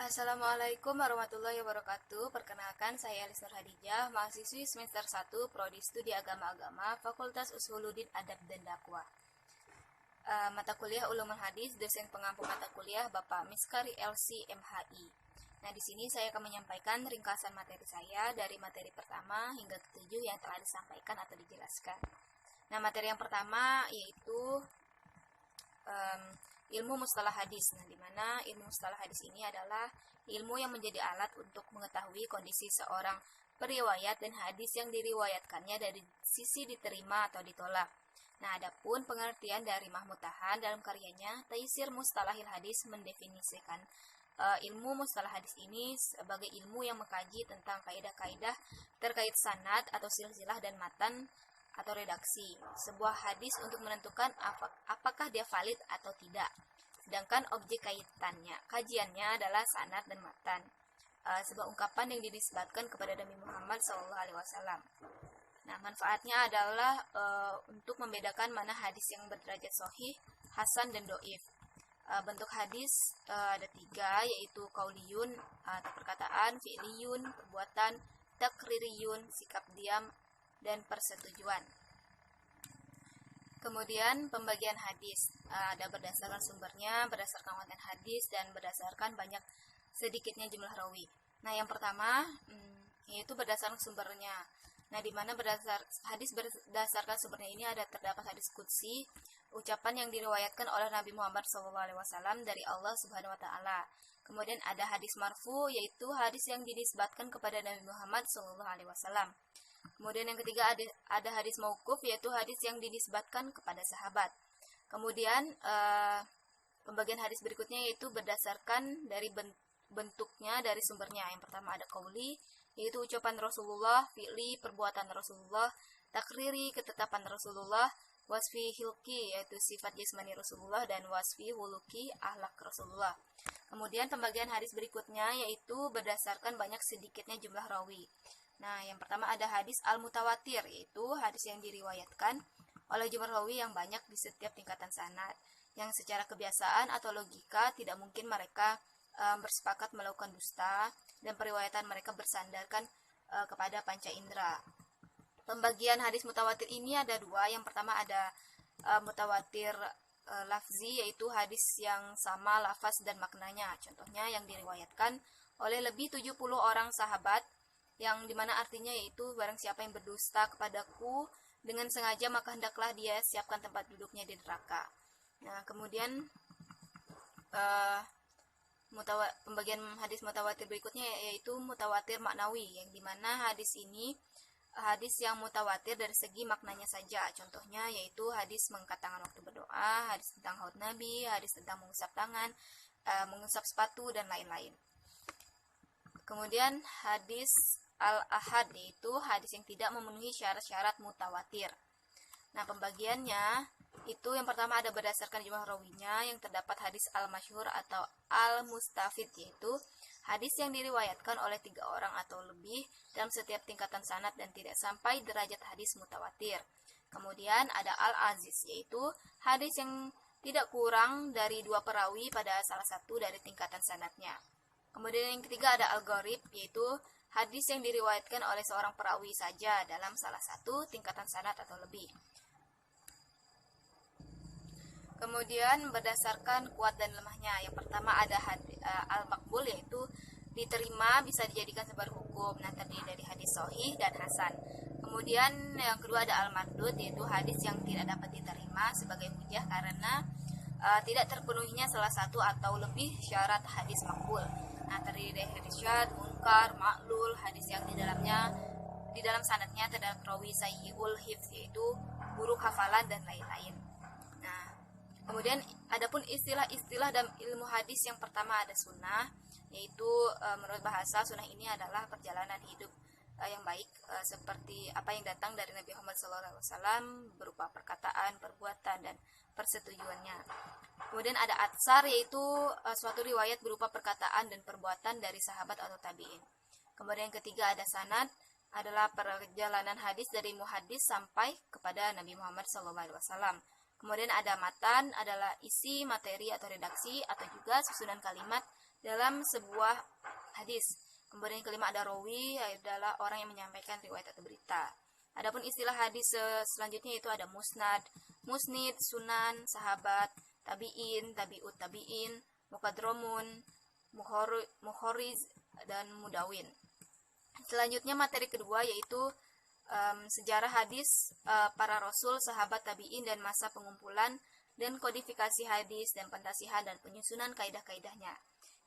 Assalamualaikum warahmatullahi wabarakatuh. Perkenalkan, saya Elis Nur Hadijah, mahasiswi semester 1 Prodi Studi Agama-Agama, Fakultas Usuluddin Adab dan Dakwah. Mata kuliah Ulumul Hadis, dosen pengampu mata kuliah Bapak Miskari LC MHI. Nah, di sini saya akan menyampaikan ringkasan materi saya dari materi pertama hingga ketujuh yang telah disampaikan atau dijelaskan. Nah, materi yang pertama yaitu ilmu mustalah hadis. Nah, di mana ilmu mustalah hadis ini adalah ilmu yang menjadi alat untuk mengetahui kondisi seorang periwayat dan hadis yang diriwayatkannya dari sisi diterima atau ditolak. Nah, adapun pengertian dari Mahmud Tahan dalam karyanya Taisir Mustalahil Hadis mendefinisikan ilmu mustalah hadis ini sebagai ilmu yang mengkaji tentang kaidah-kaidah terkait sanad atau silsilah dan matan atau redaksi sebuah hadis untuk menentukan apakah dia valid atau tidak. Sedangkan objek kajiannya adalah sanad dan matan, sebuah ungkapan yang dinisbatkan kepada Nabi Muhammad SAW. Nah, manfaatnya adalah untuk membedakan mana hadis yang berderajat sahih, hasan, dan doif. Bentuk hadis ada 3, yaitu qauliyun atau perkataan, fi'liyun perbuatan, takririyun sikap diam, dan persetujuan. Kemudian pembagian hadis ada berdasarkan sumbernya, berdasarkan konten hadis, dan berdasarkan banyak sedikitnya jumlah rawi. Nah, yang pertama yaitu berdasarkan sumbernya. Nah, di mana hadis berdasarkan sumbernya ini terdapat hadis qudsi, ucapan yang diriwayatkan oleh Nabi Muhammad SAW dari Allah Subhanahu Wa Taala. Kemudian ada hadis marfu, yaitu hadis yang dinisbatkan kepada Nabi Muhammad SAW. Kemudian yang ketiga ada hadis mauquf, yaitu hadis yang dinisbatkan kepada sahabat. Kemudian pembagian hadis berikutnya yaitu berdasarkan dari bentuknya dari sumbernya. Yang pertama ada qauli, yaitu ucapan Rasulullah, fi'li perbuatan Rasulullah, takriri ketetapan Rasulullah, wasfi hilki yaitu sifat jasmani Rasulullah, dan wasfi huluki akhlak Rasulullah. Kemudian pembagian hadis berikutnya yaitu berdasarkan banyak sedikitnya jumlah rawi. Nah, yang pertama ada hadis al-mutawatir, yaitu hadis yang diriwayatkan oleh jumlah rawi yang banyak di setiap tingkatan sanad, yang secara kebiasaan atau logika tidak mungkin mereka bersepakat melakukan dusta, dan periwayatan mereka bersandarkan kepada panca indera. Pembagian hadis mutawatir ini ada 2. Yang pertama ada mutawatir lafzi, yaitu hadis yang sama lafaz dan maknanya. Contohnya yang diriwayatkan oleh lebih 70 orang sahabat, yang dimana artinya yaitu barang siapa yang berdusta kepadaku dengan sengaja, maka hendaklah dia siapkan tempat duduknya di neraka. Nah, kemudian pembagian hadis mutawatir berikutnya yaitu mutawatir maknawi, yang dimana hadis ini hadis yang mutawatir dari segi maknanya saja. Contohnya yaitu hadis mengangkat tangan waktu berdoa, hadis tentang haud Nabi, hadis tentang mengusap tangan, mengusap sepatu, dan lain-lain. Kemudian hadis al-ahad, yaitu hadis yang tidak memenuhi syarat-syarat mutawatir. Nah, pembagiannya itu yang pertama ada berdasarkan jumlah rawinya, yang terdapat hadis al-masyhur atau al-mustafid, yaitu hadis yang diriwayatkan oleh 3 orang atau lebih dalam setiap tingkatan sanad dan tidak sampai derajat hadis mutawatir. Kemudian ada al-aziz, yaitu hadis yang tidak kurang dari 2 perawi pada salah satu dari tingkatan sanadnya. Kemudian yang ketiga ada al-gharib, yaitu hadis yang diriwayatkan oleh seorang perawi saja dalam salah satu tingkatan sanad atau lebih. Kemudian berdasarkan kuat dan lemahnya. Yang pertama ada al-maqbul, yaitu diterima bisa dijadikan sebagai hukum. Nah, terdiri dari hadis sahih dan hasan. Kemudian yang kedua ada al-mardud, yaitu hadis yang tidak dapat diterima sebagai hujjah karena tidak terpenuhinya salah satu atau lebih syarat hadis maqbul. Nah, terdiri dari hadis syadz, munkar, ma'lul, hadis yang di dalam sanadnya terdapat rawi sayyi'ul hifz, yaitu buruk hafalan, dan lain-lain. Nah, kemudian adapun istilah-istilah dalam ilmu hadis, yang pertama ada sunnah, yaitu menurut bahasa sunnah ini adalah perjalanan hidup yang baik, seperti apa yang datang dari Nabi Muhammad SAW berupa perkataan, perbuatan, dan persetujuannya. Kemudian ada atsar, yaitu suatu riwayat berupa perkataan dan perbuatan dari sahabat atau tabi'in. Kemudian yang ketiga ada sanad, adalah perjalanan hadis dari muhaddis sampai kepada Nabi Muhammad SAW. Kemudian ada matan, adalah isi, materi, atau redaksi, atau juga susunan kalimat dalam sebuah hadis. Kemudian yang kelima ada rawi, adalah orang yang menyampaikan riwayat atau berita. Adapun istilah hadis selanjutnya itu ada musnad, musnid, sunan, sahabat, tabi'in, tabi'ut tabi'in, mukadromun, mukhoriz, dan mudawin. Selanjutnya materi kedua yaitu sejarah hadis para rasul, sahabat, tabi'in, dan masa pengumpulan dan kodifikasi hadis dan pentasihan dan penyusunan kaidah-kaidahnya.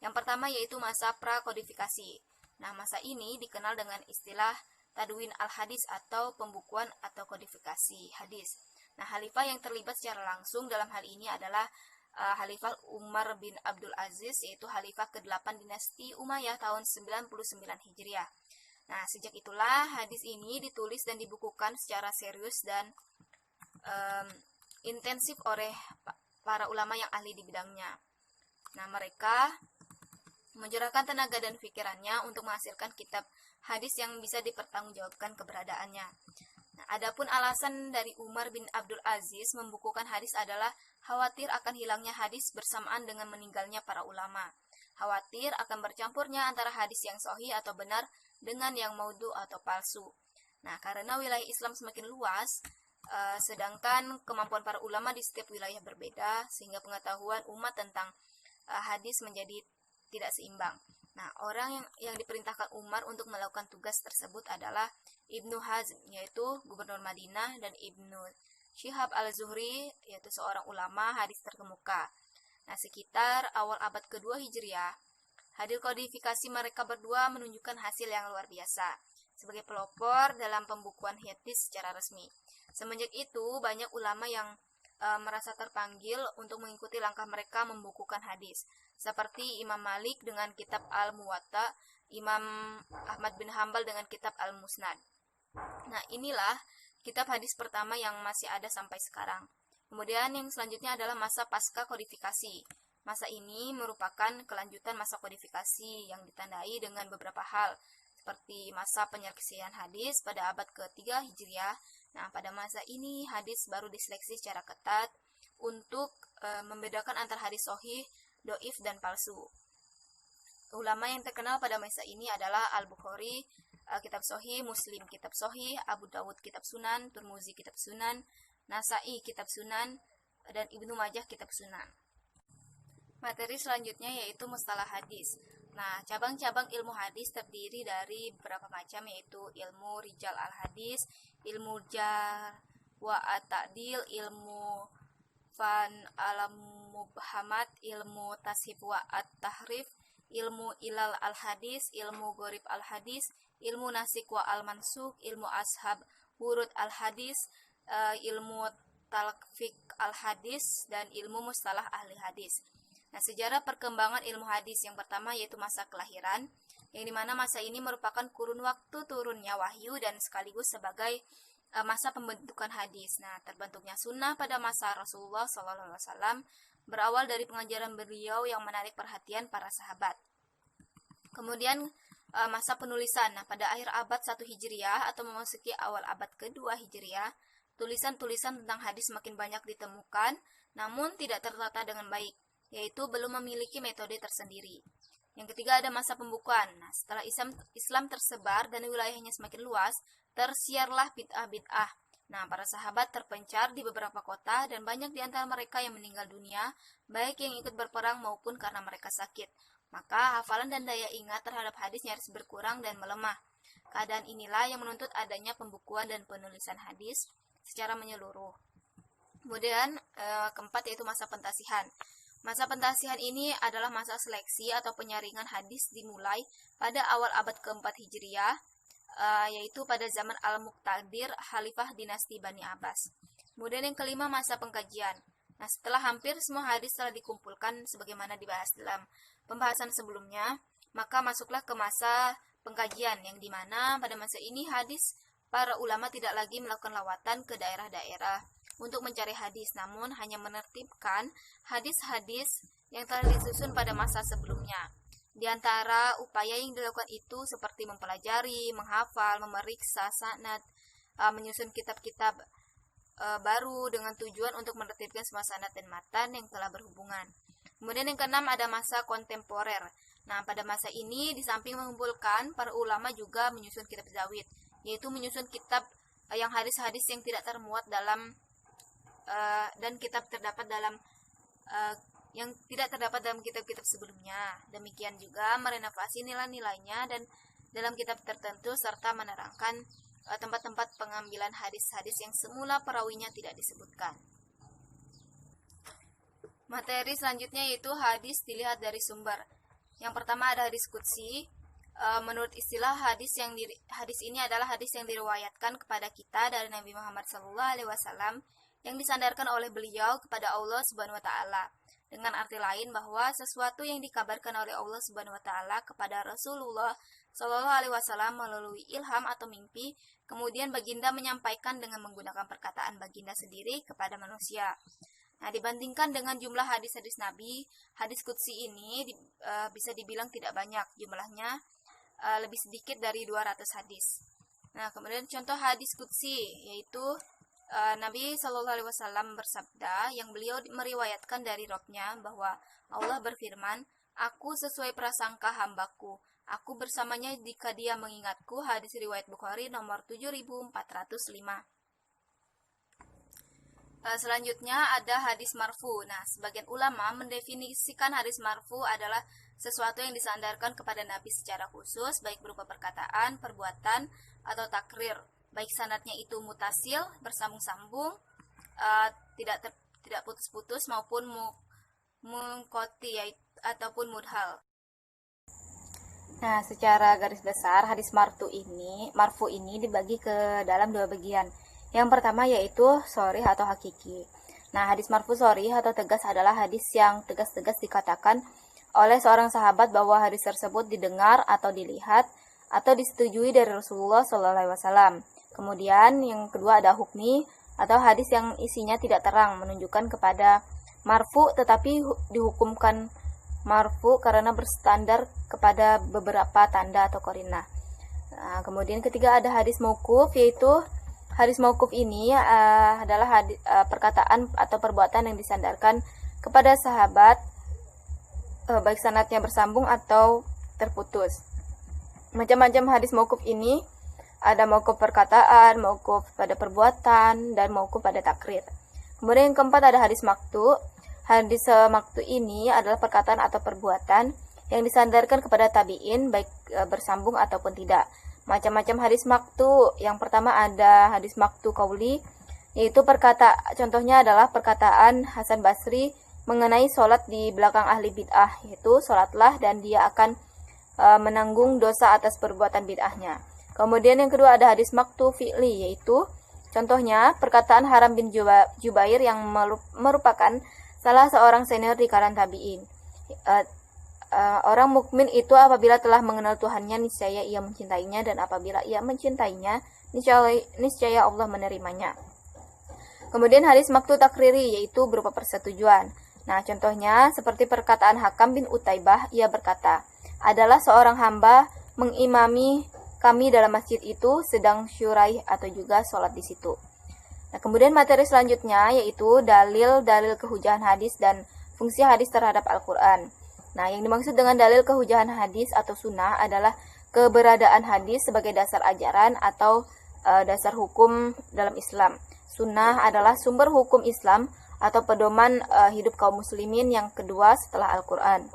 Yang pertama yaitu masa prakodifikasi. Nah, masa ini dikenal dengan istilah tadwin al-hadis atau pembukuan atau kodifikasi hadis. Nah, khalifah yang terlibat secara langsung dalam hal ini adalah Khalifah Umar bin Abdul Aziz, yaitu khalifah ke-8 dinasti Umayyah tahun 99 Hijriah. Nah, sejak itulah hadis ini ditulis dan dibukukan secara serius dan intensif oleh para ulama yang ahli di bidangnya. Nah, mereka mencurahkan tenaga dan pikirannya untuk menghasilkan kitab hadis yang bisa dipertanggungjawabkan keberadaannya. Nah, adapun alasan dari Umar bin Abdul Aziz membukukan hadis adalah khawatir akan hilangnya hadis bersamaan dengan meninggalnya para ulama. Khawatir akan bercampurnya antara hadis yang sahih atau benar dengan yang maudhu atau palsu. Nah, karena wilayah Islam semakin luas, sedangkan kemampuan para ulama di setiap wilayah berbeda, sehingga pengetahuan umat tentang hadis menjadi tidak seimbang. Nah, orang yang diperintahkan Umar untuk melakukan tugas tersebut adalah Ibnu Hazm, yaitu gubernur Madinah, dan Ibnu Syihab al-Zuhri, yaitu seorang ulama hadis terkemuka. Nah, sekitar awal abad kedua Hijriah, hasil kodifikasi mereka berdua menunjukkan hasil yang luar biasa sebagai pelopor dalam pembukuan hadis secara resmi. Semenjak itu, banyak ulama yang merasa terpanggil untuk mengikuti langkah mereka membukukan hadis, seperti Imam Malik dengan kitab Al-Muwatta, Imam Ahmad bin Hambal dengan kitab Al-Musnad. Nah, inilah kitab hadis pertama yang masih ada sampai sekarang. Kemudian yang selanjutnya adalah masa pasca kodifikasi. Masa ini merupakan kelanjutan masa kodifikasi yang ditandai dengan beberapa hal, seperti masa penyelesaian hadis pada abad ke-3 Hijriah. Nah, pada masa ini hadis baru diseleksi secara ketat untuk membedakan antara hadis sahih, doif, dan palsu. Ulama yang terkenal pada masa ini adalah Al-Bukhari, kitab sahih, Muslim, kitab sahih, Abu Dawud, kitab sunan, Tirmizi, kitab sunan, Nasai, kitab sunan, dan Ibnu Majah, kitab sunan. Materi selanjutnya yaitu mustalah hadis. Nah, cabang-cabang ilmu hadis terdiri dari beberapa macam, yaitu ilmu rijal al-hadis, ilmu jar wa at-ta'dil, ilmu fan al-mubhamat, ilmu tashib wa at-tahrif, ilmu ilal al-hadis, ilmu gharib al-hadis, ilmu nasik wa al-mansuk, ilmu ashab wurud al-hadis, ilmu talfik al-hadis, dan ilmu mustalah ahli hadis. Nah, sejarah perkembangan ilmu hadis yang pertama yaitu masa kelahiran, yang dimana masa ini merupakan kurun waktu turunnya wahyu dan sekaligus sebagai masa pembentukan hadis. Nah, terbentuknya sunnah pada masa Rasulullah SAW berawal dari pengajaran beliau yang menarik perhatian para sahabat. Kemudian masa penulisan. Nah, pada akhir abad 1 Hijriah atau memasuki awal abad kedua Hijriah, tulisan-tulisan tentang hadis semakin banyak ditemukan, namun tidak tertata dengan baik, yaitu belum memiliki metode tersendiri. Yang ketiga ada masa pembukuan. Nah, setelah Islam tersebar dan wilayahnya semakin luas, tersiarlah bid'ah-bid'ah. Nah, para sahabat terpencar di beberapa kota dan banyak di antara mereka yang meninggal dunia, baik yang ikut berperang maupun karena mereka sakit. Maka hafalan dan daya ingat terhadap hadis nyaris berkurang dan melemah. Keadaan inilah yang menuntut adanya pembukuan dan penulisan hadis secara menyeluruh. Kemudian keempat yaitu masa pentasihan. Masa pentasihan ini adalah masa seleksi atau penyaringan hadis dimulai pada awal abad keempat Hijriah, yaitu pada zaman Al-Muqtadir, Khalifah dinasti Bani Abbas. Kemudian yang kelima masa pengkajian. Nah, setelah hampir semua hadis telah dikumpulkan sebagaimana dibahas dalam pembahasan sebelumnya, maka masuklah ke masa pengkajian, yang dimana pada masa ini hadis para ulama tidak lagi melakukan lawatan ke daerah-daerah untuk mencari hadis, namun hanya menertibkan hadis-hadis yang telah disusun pada masa sebelumnya. Di antara upaya yang dilakukan itu seperti mempelajari, menghafal, memeriksa sanad, menyusun kitab-kitab baru dengan tujuan untuk menertibkan semua sanad dan matan yang telah berhubungan. Kemudian yang keenam ada masa kontemporer. Nah, pada masa ini di samping mengumpulkan, para ulama juga menyusun kitab zawid, yaitu menyusun kitab yang hadis-hadis yang tidak termuat dalam dan kitab terdapat dalam yang tidak terdapat dalam kitab-kitab sebelumnya. Demikian juga merenovasi nilai-nilainya dan dalam kitab tertentu serta menerangkan tempat-tempat pengambilan hadis-hadis yang semula perawinya tidak disebutkan. Materi selanjutnya yaitu hadis dilihat dari sumber. Yang pertama ada hadis qudsi. Menurut istilah hadis ini adalah hadis yang diriwayatkan kepada kita dari Nabi Muhammad SAW yang disandarkan oleh beliau kepada Allah Subhanahu wa taala. Dengan arti lain bahwa sesuatu yang dikabarkan oleh Allah Subhanahu wa taala kepada Rasulullah Shallallahu alaihi wasallam melalui ilham atau mimpi, kemudian baginda menyampaikan dengan menggunakan perkataan baginda sendiri kepada manusia. Nah, dibandingkan dengan jumlah hadis-hadis Nabi, hadis qudsi ini bisa dibilang tidak banyak, jumlahnya lebih sedikit dari 200 hadis. Nah, kemudian contoh hadis qudsi yaitu Nabi Shallallahu alaihi wasallam bersabda yang beliau meriwayatkan dari Rabb-Nya bahwa Allah berfirman, "Aku sesuai prasangka hambaku. Aku bersamanya jika dia mengingatku." Hadis riwayat Bukhari nomor 7405. Selanjutnya ada hadis marfu. Nah, sebagian ulama mendefinisikan hadis marfu adalah sesuatu yang disandarkan kepada Nabi secara khusus, baik berupa perkataan, perbuatan, atau takrir. Baik sanadnya itu mutasil, bersambung-sambung, tidak putus-putus, maupun munqati ataupun mudhal. Nah, secara garis besar hadis marfu ini dibagi ke dalam dua bagian. Yang pertama yaitu sharih atau hakiki. Nah, hadis marfu sharih atau tegas adalah hadis yang tegas-tegas dikatakan oleh seorang sahabat bahwa hadis tersebut didengar atau dilihat atau disetujui dari Rasulullah SAW. Kemudian yang kedua ada hukmi atau hadis yang isinya tidak terang, menunjukkan kepada marfu tetapi dihukumkan marfu karena berstandar kepada beberapa tanda atau qarinah. Nah, kemudian ketiga ada hadis mauquf, yaitu hadis mauquf ini adalah perkataan atau perbuatan yang disandarkan kepada sahabat, baik sanadnya bersambung atau terputus. Macam-macam hadis mauquf ini ada mauquf perkataan, mauquf pada perbuatan, dan mauquf pada takrir. Kemudian yang keempat ada hadis maqtu. Hadis maqtu ini adalah perkataan atau perbuatan yang disandarkan kepada tabi'in, baik bersambung ataupun tidak. Macam-macam hadis maqtu. Yang pertama ada hadis maqtu qauli, yaitu contohnya adalah perkataan Hasan Basri mengenai sholat di belakang ahli bid'ah, yaitu sholatlah dan dia akan menanggung dosa atas perbuatan bid'ahnya. Kemudian yang kedua ada hadis maqtu fi'li, yaitu contohnya perkataan Haram bin Jubair yang merupakan salah seorang senior di kalangan tabi'in. Orang mukmin itu apabila telah mengenal Tuhannya, niscaya ia mencintainya, dan apabila ia mencintainya, niscaya Allah menerimanya. Kemudian hadis maqtu takriri, yaitu berupa persetujuan. Nah, contohnya seperti perkataan Hakam bin Utaibah, ia berkata, "Adalah seorang hamba mengimami kami dalam masjid itu, sedang syuraih atau juga sholat di situ." Nah, kemudian materi selanjutnya yaitu dalil-dalil kehujahan hadis dan fungsi hadis terhadap Al-Quran. Nah, yang dimaksud dengan dalil kehujahan hadis atau sunnah adalah keberadaan hadis sebagai dasar ajaran atau dasar hukum dalam Islam. Sunnah adalah sumber hukum Islam atau pedoman hidup kaum muslimin yang kedua setelah Al-Quran.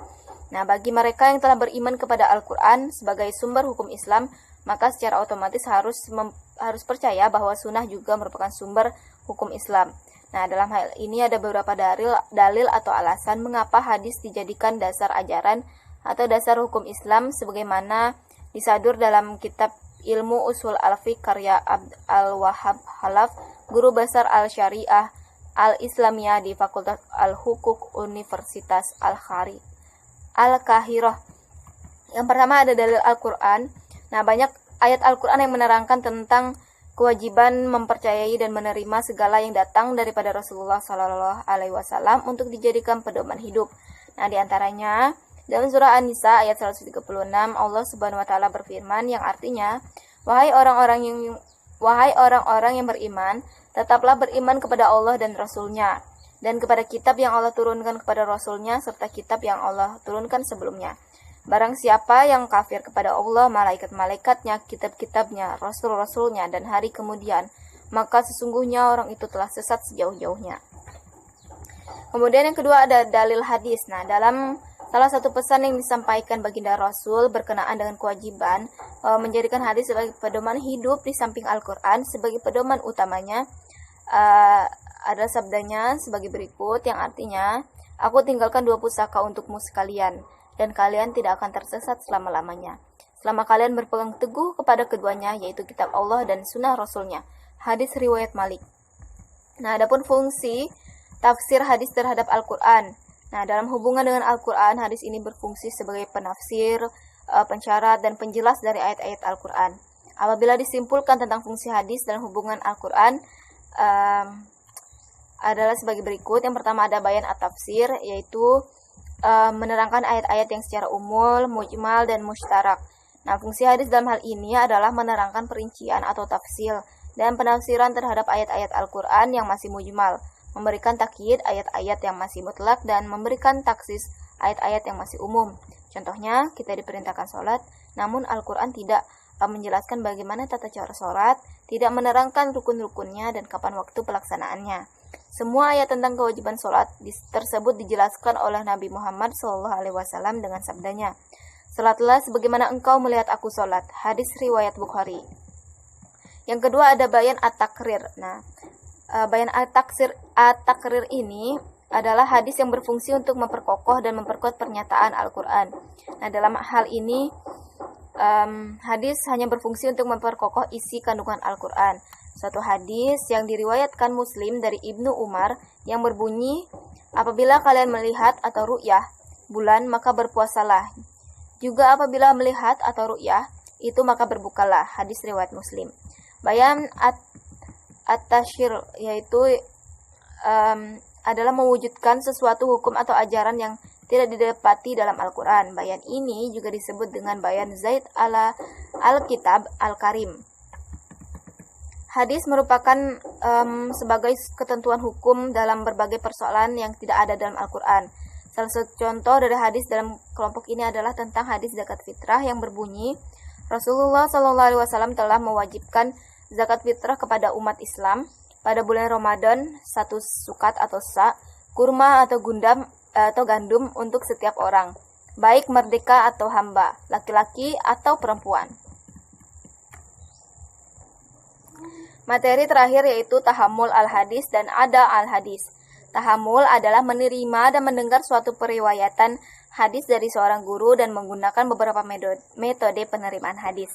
Nah, bagi mereka yang telah beriman kepada Al-Quran sebagai sumber hukum Islam, maka secara otomatis harus percaya bahwa sunnah juga merupakan sumber hukum Islam. Nah, dalam hal ini ada beberapa dalil atau alasan mengapa hadis dijadikan dasar ajaran atau dasar hukum Islam sebagaimana disadur dalam kitab Ilmu Usul Al-Fiqh karya Abd Al-Wahhab Khalaf, guru besar Al-Syariah Al-Islamiyah di Fakultas Al-Hukuk Universitas Al-Kahirah. Yang pertama ada dalil Al-Quran. Nah, banyak ayat Al-Quran yang menerangkan tentang kewajiban mempercayai dan menerima segala yang datang daripada Rasulullah Sallallahu Alaihi Wasallam untuk dijadikan pedoman hidup. Nah, diantaranya dalam surah An-Nisa ayat 136 Allah Subhanahu Wa Taala berfirman yang artinya, wahai orang-orang yang beriman, tetaplah beriman kepada Allah dan Rasul-Nya. dan kepada kitab yang Allah turunkan kepada Rasul-Nya serta kitab yang Allah turunkan sebelumnya. Barang siapa yang kafir kepada Allah, malaikat-malaikatnya, kitab-kitabnya, Rasul-Rasulnya, dan hari kemudian, maka sesungguhnya orang itu telah sesat sejauh-jauhnya. Kemudian yang kedua ada dalil hadis. Nah, dalam salah satu pesan yang disampaikan baginda Rasul berkenaan dengan kewajiban menjadikan hadis sebagai pedoman hidup di samping Al-Quran sebagai pedoman utamanya, ada sabdanya sebagai berikut yang artinya, aku tinggalkan 2 pusaka untukmu sekalian, dan kalian tidak akan tersesat selama-lamanya. Selama kalian berpegang teguh kepada keduanya, yaitu kitab Allah dan sunnah Rasulnya. Hadis riwayat Malik. Nah, adapun fungsi tafsir hadis terhadap Al-Quran. Nah, dalam hubungan dengan Al-Quran, hadis ini berfungsi sebagai penafsir, pensyarat, dan penjelas dari ayat-ayat Al-Quran. Apabila disimpulkan tentang fungsi hadis dalam hubungan Al-Quran, adalah sebagai berikut. Yang pertama ada bayan at-tafsir, yaitu menerangkan ayat-ayat yang secara umum, mujmal, dan mustarak. Nah, fungsi hadis dalam hal ini adalah menerangkan perincian atau tafsir dan penafsiran terhadap ayat-ayat Al-Quran yang masih mujmal, memberikan takyid ayat-ayat yang masih mutlak, dan memberikan taksis ayat-ayat yang masih umum. Contohnya, kita diperintahkan sholat, namun Al-Quran tidak menjelaskan bagaimana tata cara sholat, tidak menerangkan rukun-rukunnya dan kapan waktu pelaksanaannya. Semua ayat tentang kewajiban sholat tersebut dijelaskan oleh Nabi Muhammad SAW dengan sabdanya, "Sholatlah sebagaimana engkau melihat aku sholat." Hadis riwayat Bukhari. Yang kedua ada bayan at-takrir. Nah, bayan at-takrir ini adalah hadis yang berfungsi untuk memperkokoh dan memperkuat pernyataan Al-Quran. Nah, dalam hal ini hadis hanya berfungsi untuk memperkokoh isi kandungan Al-Quran. Suatu hadis yang diriwayatkan Muslim dari Ibnu Umar yang berbunyi, apabila kalian melihat atau ru'yah bulan, maka berpuasalah. Juga apabila melihat atau ru'yah itu, maka berbukalah. Hadis riwayat Muslim. Bayan at-tashir yaitu adalah mewujudkan sesuatu hukum atau ajaran yang tidak didapati dalam Al-Quran. Bayan ini juga disebut dengan bayan Zaid ala Al-Kitab Al-Karim. Hadis merupakan sebagai ketentuan hukum dalam berbagai persoalan yang tidak ada dalam Al-Quran. Salah satu contoh dari hadis dalam kelompok ini adalah tentang hadis zakat fitrah yang berbunyi, Rasulullah SAW telah mewajibkan zakat fitrah kepada umat Islam pada bulan Ramadan 1 sukat atau sa, kurma atau gandum untuk setiap orang, baik merdeka atau hamba, laki-laki atau perempuan. Materi terakhir yaitu tahammul al-hadis dan ada al-hadis. Tahammul adalah menerima dan mendengar suatu periwayatan hadis dari seorang guru dan menggunakan beberapa metode penerimaan hadis.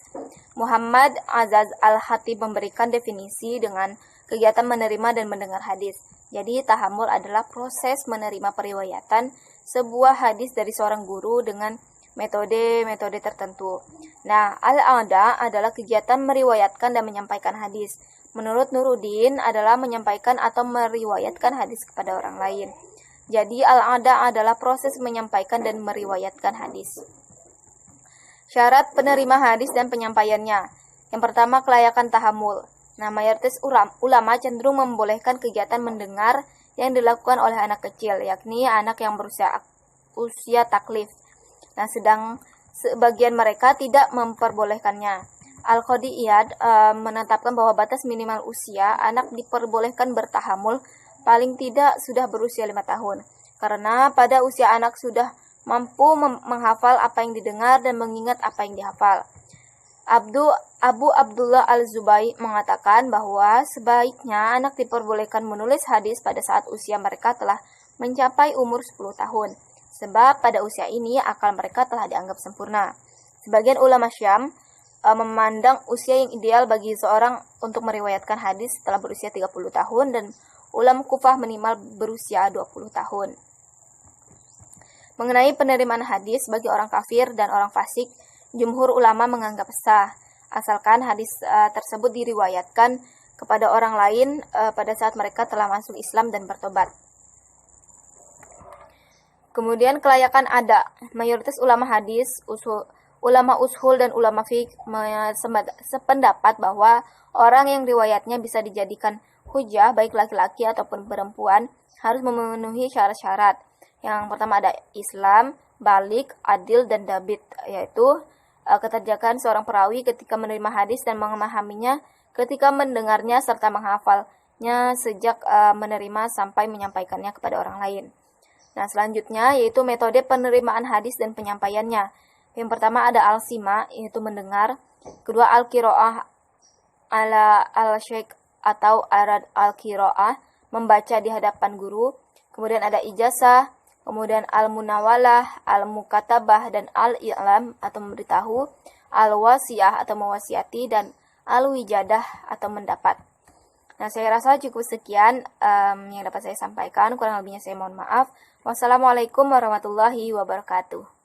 Muhammad Azaz al-Hatib memberikan definisi dengan kegiatan menerima dan mendengar hadis. Jadi tahammul adalah proses menerima periwayatan sebuah hadis dari seorang guru dengan metode-metode tertentu. Nah, al-ada adalah kegiatan meriwayatkan dan menyampaikan hadis. Menurut Nuruddin adalah menyampaikan atau meriwayatkan hadis kepada orang lain. Jadi al-ada adalah proses menyampaikan dan meriwayatkan hadis. Syarat penerima hadis dan penyampaiannya. Yang pertama, kelayakan tahammul. Nah, mayoritas ulama cenderung membolehkan kegiatan mendengar yang dilakukan oleh anak kecil, yakni anak yang berusia taklif. Nah, sedang sebagian mereka tidak memperbolehkannya. Al-Qadi Iyad menetapkan bahwa batas minimal usia anak diperbolehkan bertahammul paling tidak sudah berusia 5 tahun. Karena pada usia anak sudah mampu menghafal apa yang didengar dan mengingat apa yang dihafal. Abu Abdullah Al-Zubai mengatakan bahwa sebaiknya anak diperbolehkan menulis hadis pada saat usia mereka telah mencapai umur 10 tahun. Sebab pada usia ini akal mereka telah dianggap sempurna. Sebagian ulama Syam memandang usia yang ideal bagi seorang untuk meriwayatkan hadis setelah berusia 30 tahun dan ulama Kufah minimal berusia 20 tahun. Mengenai penerimaan hadis bagi orang kafir dan orang fasik, jumhur ulama menganggap sah, asalkan hadis tersebut diriwayatkan kepada orang lain pada saat mereka telah masuk Islam dan bertobat. Kemudian kelayakan ada. Mayoritas ulama hadis, ulama ushul dan ulama fiqh sependapat bahwa orang yang riwayatnya bisa dijadikan hujjah baik laki-laki ataupun perempuan harus memenuhi syarat-syarat. Yang pertama ada Islam, balik, adil, dan dabit, yaitu keterjagaan seorang perawi ketika menerima hadis dan memahaminya ketika mendengarnya serta menghafalnya sejak menerima sampai menyampaikannya kepada orang lain. Nah, selanjutnya yaitu metode penerimaan hadis dan penyampaiannya. Yang pertama ada al-sima, yaitu mendengar. Kedua al-qiraah ala al-syekh atau al-qiraah, membaca di hadapan guru. Kemudian ada ijazah, kemudian al-munawalah, al-mukatabah, dan al-i'lam atau memberitahu, al-wasiyah atau mewasiati, dan al-wijadah atau mendapat. Nah, saya rasa cukup sekian yang dapat saya sampaikan. Kurang lebihnya saya mohon maaf. Wassalamualaikum warahmatullahi wabarakatuh.